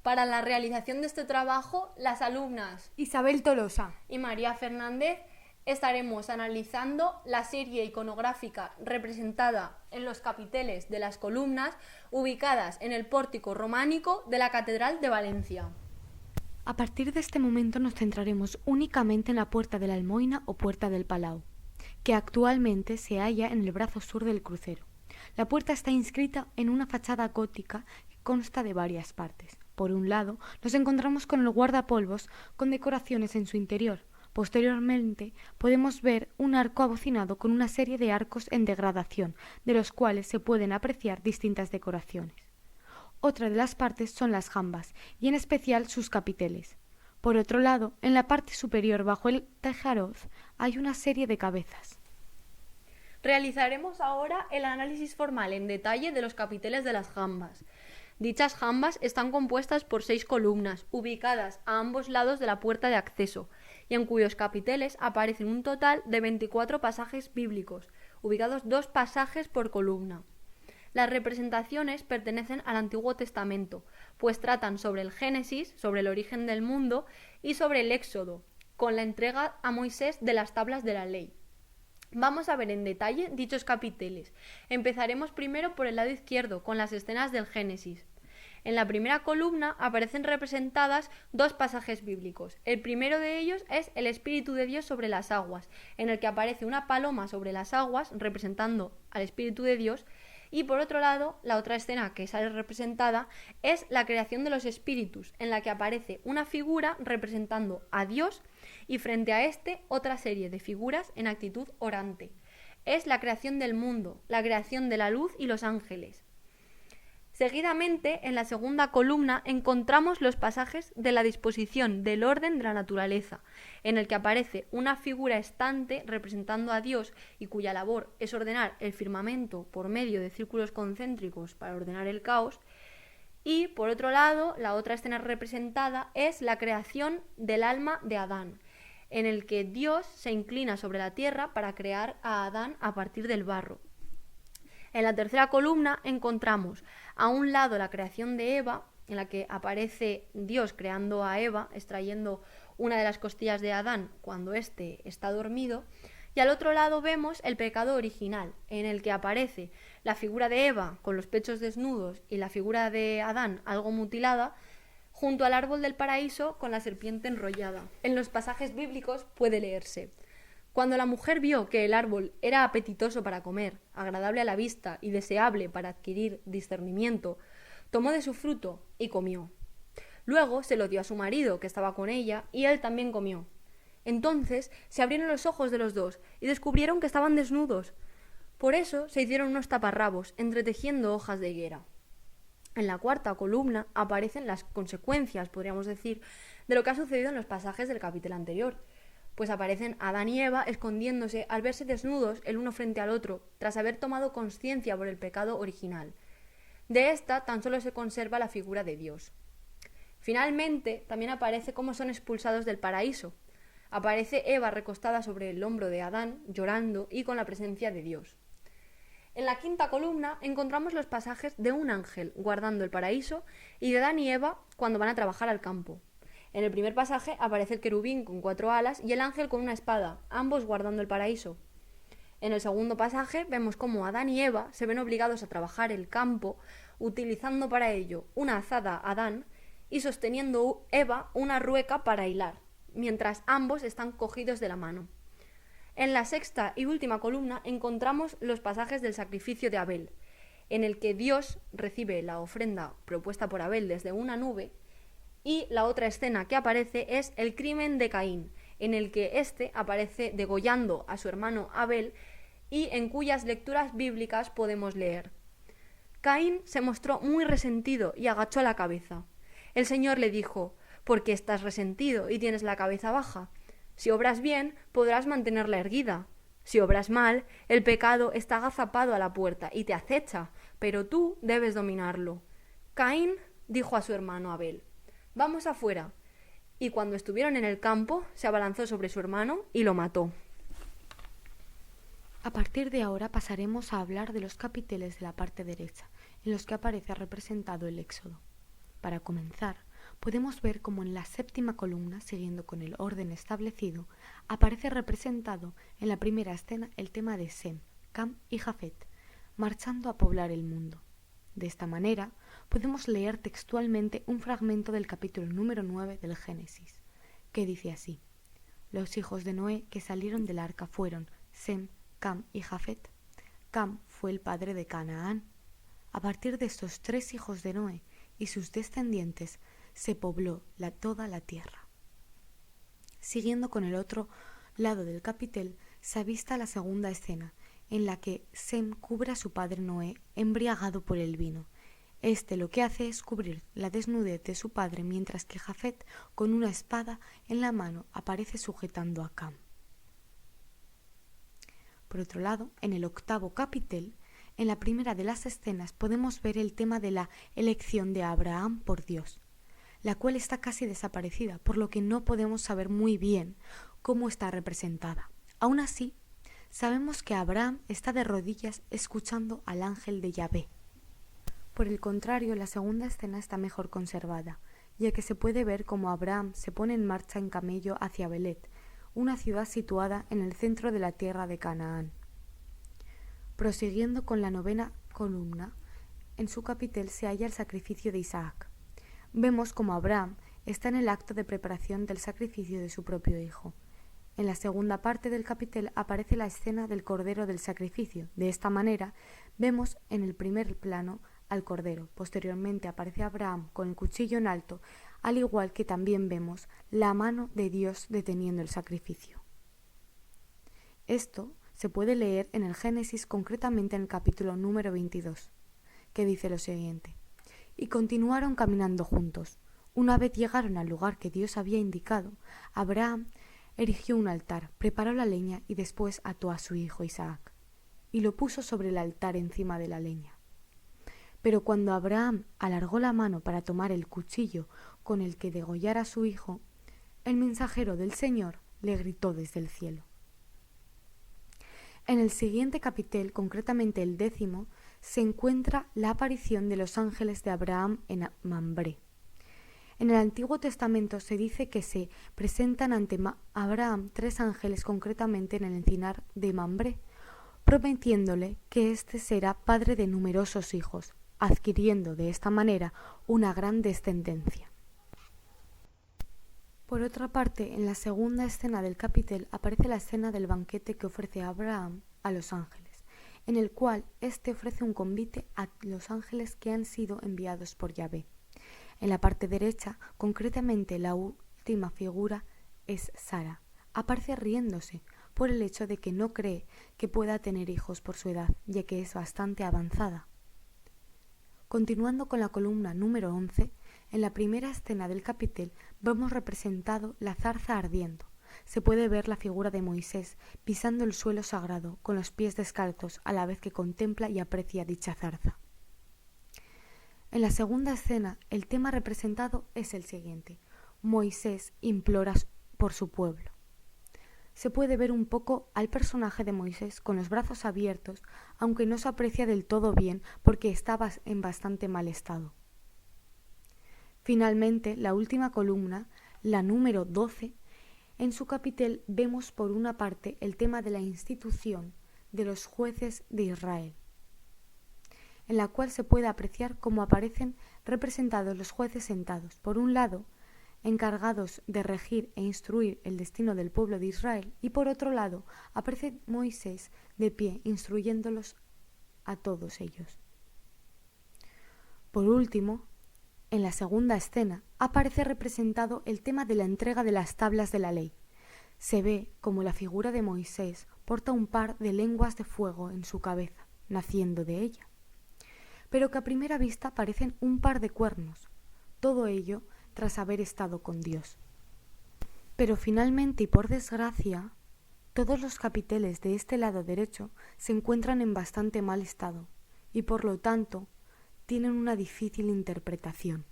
Para la realización de este trabajo, las alumnas Isabel Tolosa y María Fernández estaremos analizando la serie iconográfica representada en los capiteles de las columnas ubicadas en el pórtico románico de la Catedral de Valencia. A partir de este momento nos centraremos únicamente en la Puerta de la Almoina o Puerta del Palau, que actualmente se halla en el brazo sur del crucero. La puerta está inscrita en una fachada gótica que consta de varias partes. Por un lado, nos encontramos con el guardapolvos con decoraciones en su interior. Posteriormente, podemos ver un arco abocinado con una serie de arcos en degradación, de los cuales se pueden apreciar distintas decoraciones. Otra de las partes son las jambas, y en especial sus capiteles. Por otro lado, en la parte superior bajo el tejaroz hay una serie de cabezas. Realizaremos ahora el análisis formal en detalle de los capiteles de las jambas. Dichas jambas están compuestas por 6 columnas, ubicadas a ambos lados de la puerta de acceso, y en cuyos capiteles aparecen un total de 24 pasajes bíblicos, ubicados 2 pasajes por columna. Las representaciones pertenecen al Antiguo Testamento, pues tratan sobre el Génesis, sobre el origen del mundo y sobre el Éxodo, con la entrega a Moisés de las tablas de la ley. Vamos a ver en detalle dichos capiteles. Empezaremos primero por el lado izquierdo, con las escenas del Génesis. En la primera columna aparecen representadas 2 pasajes bíblicos. El primero de ellos es el Espíritu de Dios sobre las aguas, en el que aparece una paloma sobre las aguas, representando al Espíritu de Dios, y por otro lado, la otra escena que sale representada es la creación de los espíritus, en la que aparece una figura representando a Dios y frente a este otra serie de figuras en actitud orante. Es la creación del mundo, la creación de la luz y los ángeles. Seguidamente, en la segunda columna, encontramos los pasajes de la disposición del orden de la naturaleza, en el que aparece una figura estante representando a Dios y cuya labor es ordenar el firmamento por medio de círculos concéntricos para ordenar el caos. Y, por otro lado, la otra escena representada es la creación del alma de Adán, en el que Dios se inclina sobre la tierra para crear a Adán a partir del barro. En la tercera columna encontramos a un lado la creación de Eva, en la que aparece Dios creando a Eva, extrayendo una de las costillas de Adán cuando éste está dormido, y al otro lado vemos el pecado original, en el que aparece la figura de Eva con los pechos desnudos y la figura de Adán algo mutilada, junto al árbol del paraíso con la serpiente enrollada. En los pasajes bíblicos puede leerse: cuando la mujer vio que el árbol era apetitoso para comer, agradable a la vista y deseable para adquirir discernimiento, tomó de su fruto y comió. Luego se lo dio a su marido, que estaba con ella, y él también comió. Entonces se abrieron los ojos de los dos y descubrieron que estaban desnudos. Por eso se hicieron unos taparrabos, entretejiendo hojas de higuera. En la cuarta columna aparecen las consecuencias, podríamos decir, de lo que ha sucedido en los pasajes del capítulo anterior. Pues aparecen Adán y Eva escondiéndose al verse desnudos el uno frente al otro, tras haber tomado conciencia por el pecado original. De esta tan solo se conserva la figura de Dios. Finalmente, también aparece cómo son expulsados del paraíso. Aparece Eva recostada sobre el hombro de Adán, llorando y con la presencia de Dios. En la quinta columna encontramos los pasajes de un ángel guardando el paraíso y de Adán y Eva cuando van a trabajar al campo. En el primer pasaje aparece el querubín con 4 alas y el ángel con una espada, ambos guardando el paraíso. En el segundo pasaje vemos cómo Adán y Eva se ven obligados a trabajar el campo, utilizando para ello una azada Adán y sosteniendo Eva una rueca para hilar, mientras ambos están cogidos de la mano. En la sexta y última columna encontramos los pasajes del sacrificio de Abel, en el que Dios recibe la ofrenda propuesta por Abel desde una nube. Y la otra escena que aparece es el crimen de Caín, en el que éste aparece degollando a su hermano Abel y en cuyas lecturas bíblicas podemos leer: Caín se mostró muy resentido y agachó la cabeza. El Señor le dijo: ¿por qué estás resentido y tienes la cabeza baja? Si obras bien, podrás mantenerla erguida. Si obras mal, el pecado está agazapado a la puerta y te acecha, pero tú debes dominarlo. Caín dijo a su hermano Abel: vamos afuera. Y cuando estuvieron en el campo, se abalanzó sobre su hermano y lo mató. A partir de ahora pasaremos a hablar de los capiteles de la parte derecha, en los que aparece representado el Éxodo. Para comenzar, podemos ver como en la séptima columna, siguiendo con el orden establecido, aparece representado en la primera escena el tema de Sem, Cam y Jafet, marchando a poblar el mundo. De esta manera, podemos leer textualmente un fragmento del capítulo número 9 del Génesis, que dice así: Los hijos de Noé que salieron del arca fueron Sem, Cam y Jafet. Cam fue el padre de Canaán. A partir de estos 3 hijos de Noé y sus descendientes se pobló toda la tierra. Siguiendo con el otro lado del capitel, se avista la segunda escena, en la que Sem cubre a su padre Noé embriagado por el vino. Este lo que hace es cubrir la desnudez de su padre, mientras que Jafet, con una espada en la mano, aparece sujetando a Cam. Por otro lado, en el octavo capitel, en la primera de las escenas podemos ver el tema de la elección de Abraham por Dios, la cual está casi desaparecida, por lo que no podemos saber muy bien cómo está representada. Aún así, sabemos que Abraham está de rodillas escuchando al ángel de Yahvé. Por el contrario, la segunda escena está mejor conservada, ya que se puede ver cómo Abraham se pone en marcha en camello hacia Belet, una ciudad situada en el centro de la tierra de Canaán. Prosiguiendo con la novena columna, en su capitel se halla el sacrificio de Isaac. Vemos como Abraham está en el acto de preparación del sacrificio de su propio hijo. En la segunda parte del capitel aparece la escena del cordero del sacrificio. De esta manera, vemos en el primer plano al cordero. Posteriormente aparece Abraham con el cuchillo en alto, al igual que también vemos la mano de Dios deteniendo el sacrificio. Esto se puede leer en el Génesis, concretamente en el capítulo número 22, que dice lo siguiente: Y continuaron caminando juntos. Una vez llegaron al lugar que Dios había indicado, Abraham erigió un altar, preparó la leña y después ató a su hijo Isaac, y lo puso sobre el altar encima de la leña. Pero cuando Abraham alargó la mano para tomar el cuchillo con el que degollar a su hijo, el mensajero del Señor le gritó desde el cielo. En el siguiente capitel, concretamente el 10º, se encuentra la aparición de los ángeles de Abraham en Mambré. En el Antiguo Testamento se dice que se presentan ante Abraham 3 ángeles, concretamente en el encinar de Mambré, prometiéndole que éste será padre de numerosos hijos, adquiriendo de esta manera una gran descendencia. Por otra parte, en la segunda escena del capitel aparece la escena del banquete que ofrece Abraham a los ángeles, en el cual éste ofrece un convite a los ángeles que han sido enviados por Yahvé. En la parte derecha, concretamente la última figura es Sara. Aparece riéndose por el hecho de que no cree que pueda tener hijos por su edad, ya que es bastante avanzada. Continuando con la columna número 11, en la primera escena del capitel vemos representado la zarza ardiendo. Se puede ver la figura de Moisés pisando el suelo sagrado con los pies descalzos a la vez que contempla y aprecia dicha zarza. En la segunda escena, el tema representado es el siguiente: Moisés implora por su pueblo. Se puede ver un poco al personaje de Moisés con los brazos abiertos, aunque no se aprecia del todo bien porque estaba en bastante mal estado. Finalmente, la última columna, la número 12, en su capitel vemos por una parte el tema de la institución de los jueces de Israel, en la cual se puede apreciar cómo aparecen representados los jueces sentados, por un lado, encargados de regir e instruir el destino del pueblo de Israel, y por otro lado aparece Moisés de pie instruyéndolos a todos ellos. Por último, en la segunda escena aparece representado el tema de la entrega de las tablas de la ley. Se ve como la figura de Moisés porta un par de lenguas de fuego en su cabeza, naciendo de ella, pero que a primera vista parecen un par de cuernos, todo ello tras haber estado con Dios. Pero finalmente y por desgracia, todos los capiteles de este lado derecho se encuentran en bastante mal estado y por lo tanto tienen una difícil interpretación.